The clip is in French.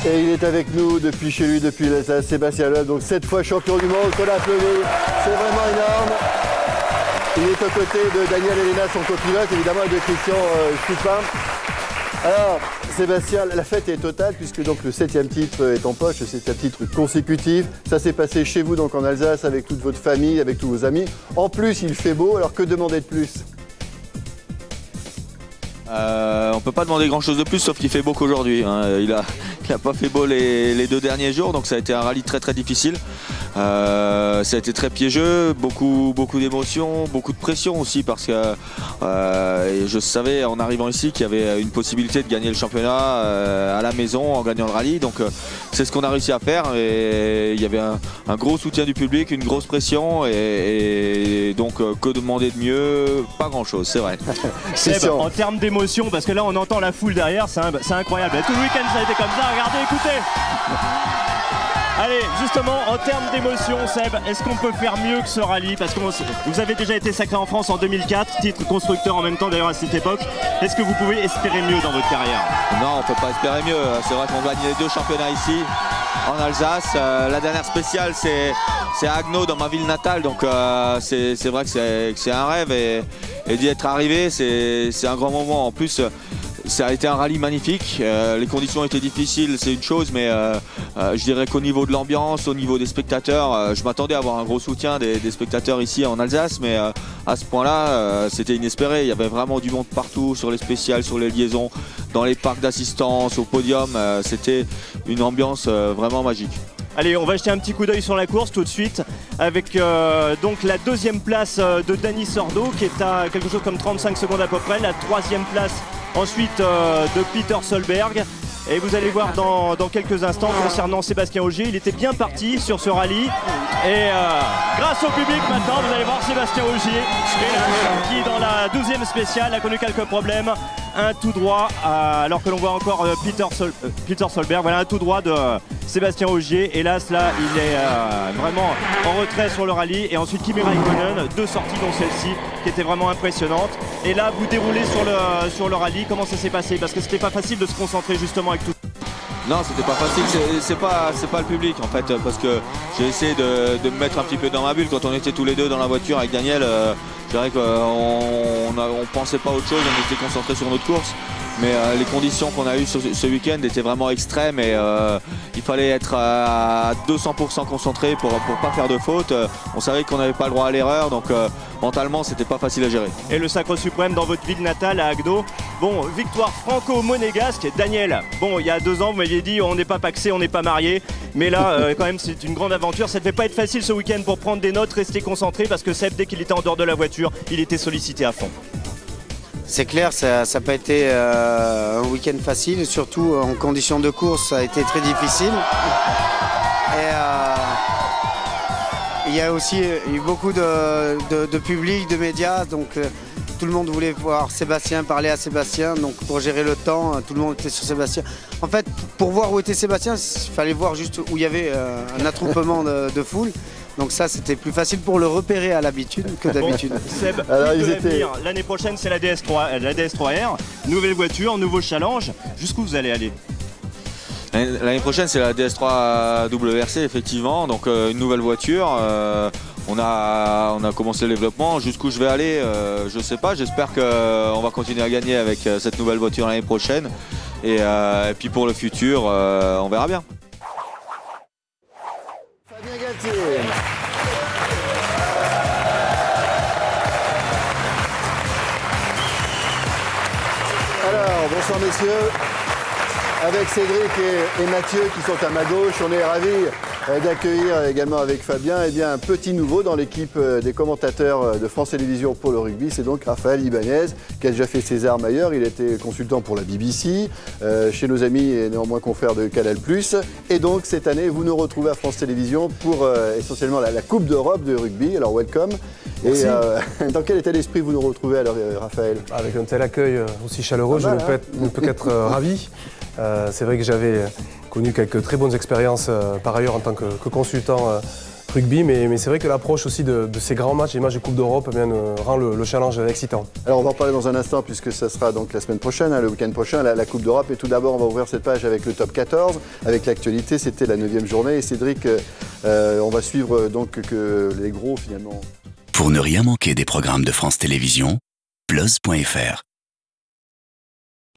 Et il est avec nous depuis chez lui, depuis l'Alsace, Sébastien Loeb, donc 7 fois champion du monde, qu'on l'applaudit, c'est vraiment énorme. Il est aux côtés de Daniel Elena, son copilote, évidemment, et de Christian Chupin. Alors, Sébastien, la fête est totale puisque donc le 7e titre est en poche, le 7e titre consécutif. Ça s'est passé chez vous, donc en Alsace, avec toute votre famille, avec tous vos amis. En plus, il fait beau, alors que demander de plus? On peut pas demander grand chose de plus, sauf qu'il fait beau qu'aujourd'hui. Hein. Il a pas fait beau les 2 derniers jours, donc ça a été un rallye très difficile. Ça a été très piégeux, beaucoup d'émotions, beaucoup de pression aussi, parce que je savais en arrivant ici qu'il y avait une possibilité de gagner le championnat à la maison en gagnant le rallye. Donc c'est ce qu'on a réussi à faire, et il y avait un gros soutien du public, une grosse pression, et donc que demander de mieux? Pas grand chose, c'est vrai. Seb, en termes d'émotion, parce que là on entend la foule derrière, c'est incroyable. Tout le week-end ça a été comme ça, regardez, écoutez. Allez, justement, en termes d'émotion, Seb, est-ce qu'on peut faire mieux que ce rallye? Parce que vous avez déjà été sacré en France en 2004, titre constructeur en même temps d'ailleurs à cette époque. Est-ce que vous pouvez espérer mieux dans votre carrière? Non, on ne peut pas espérer mieux. C'est vrai qu'on gagne les 2 championnats ici, en Alsace. La dernière spéciale, c'est à Haguenau, dans ma ville natale. Donc c'est vrai que c'est un rêve, et d'y être arrivé, c'est un grand moment. En plus, ça a été un rallye magnifique, les conditions étaient difficiles, c'est une chose, mais je dirais qu'au niveau de l'ambiance, au niveau des spectateurs, je m'attendais à avoir un gros soutien des spectateurs ici en Alsace, mais à ce point-là, c'était inespéré. Il y avait vraiment du monde partout, sur les spéciales, sur les liaisons, dans les parcs d'assistance, au podium. C'était une ambiance vraiment magique. Allez, on va jeter un petit coup d'œil sur la course tout de suite avec donc la 2e place de Dani Sordo qui est à quelque chose comme 35 secondes à peu près, la 3e place ensuite de Peter Solberg. Et vous allez voir dans quelques instants concernant Sébastien Ogier, il était bien parti sur ce rallye. Et grâce au public maintenant, vous allez voir Sébastien Ogier qui dans la 12e spéciale a connu quelques problèmes. Un tout droit, alors que l'on voit encore Peter Solberg, voilà un tout droit de Sébastien Ogier. Hélas là, il est vraiment en retrait sur le rallye. Et ensuite Kimi Raikkonen, 2 sorties dont celle-ci qui était vraiment impressionnante. Et là vous déroulez sur le rallye, comment ça s'est passé? Parce que c'était pas facile de se concentrer justement avec tout. Non, c'était pas facile, c'est pas le public en fait, parce que j'ai essayé de me mettre un petit peu dans ma bulle. Quand on était tous les deux dans la voiture avec Daniel, je dirais qu'on pensait pas à autre chose, on était concentrés sur notre course. Mais les conditions qu'on a eues ce week-end étaient vraiment extrêmes, et il fallait être à 200% concentré pour pas faire de faute. On savait qu'on n'avait pas le droit à l'erreur, donc mentalement c'était pas facile à gérer. Et le sacre suprême dans votre ville natale à Haguenau. Bon, victoire franco-monégasque. Daniel, bon, il y a 2 ans vous m'aviez dit on n'est pas paxé, on n'est pas marié, mais là quand même c'est une grande aventure. Ça ne devait pas être facile ce week-end pour prendre des notes, rester concentré, parce que Seb, dès qu'il était en dehors de la voiture, il était sollicité à fond. C'est clair, ça n'a pas été un week-end facile, surtout en conditions de course, ça a été très difficile. Et il y a aussi eu beaucoup de public, de médias, donc tout le monde voulait voir Sébastien, parler à Sébastien, donc pour gérer le temps, tout le monde était sur Sébastien. En fait, pour voir où était Sébastien, il fallait voir juste où il y avait un attroupement de foule. Donc ça, c'était plus facile pour le repérer à l'habitude que d'habitude. Bon, Seb, l'année prochaine, c'est la DS3R. Nouvelle voiture, nouveau challenge. Jusqu'où vous allez aller? L'année prochaine, c'est la DS3 WRC, effectivement. Donc une nouvelle voiture. On a commencé le développement. Jusqu'où je vais aller, je ne sais pas. J'espère qu'on va continuer à gagner avec cette nouvelle voiture l'année prochaine. Et puis pour le futur, on verra bien. Alors, bonsoir messieurs. Avec Cédric et Mathieu qui sont à ma gauche, on est ravis d'accueillir également avec Fabien un petit nouveau dans l'équipe des commentateurs de France Télévisions pour le rugby. C'est donc Raphaël Ibanez qui a déjà fait ses armes ailleurs. Il était consultant pour la BBC, chez nos amis et néanmoins confrère de Canal+. Et donc cette année, vous nous retrouvez à France Télévisions pour essentiellement la Coupe d'Europe de rugby. Alors welcome. Et dans quel état d'esprit vous nous retrouvez alors, Raphaël? Avec un tel accueil aussi chaleureux, je ne peux qu'être ravi. C'est vrai que j'avais connu quelques très bonnes expériences par ailleurs en tant que consultant rugby, mais c'est vrai que l'approche aussi de ces grands matchs, les matchs de Coupe d'Europe, eh bien, rend le challenge excitant. Alors on va en parler dans un instant puisque ça sera donc la semaine prochaine, le week-end prochain, la Coupe d'Europe. Et tout d'abord, on va ouvrir cette page avec le top 14, avec l'actualité. C'était la 9e journée. Et Cédric, on va suivre donc les gros finalement. Pour ne rien manquer des programmes de France Télévisions, plus.fr.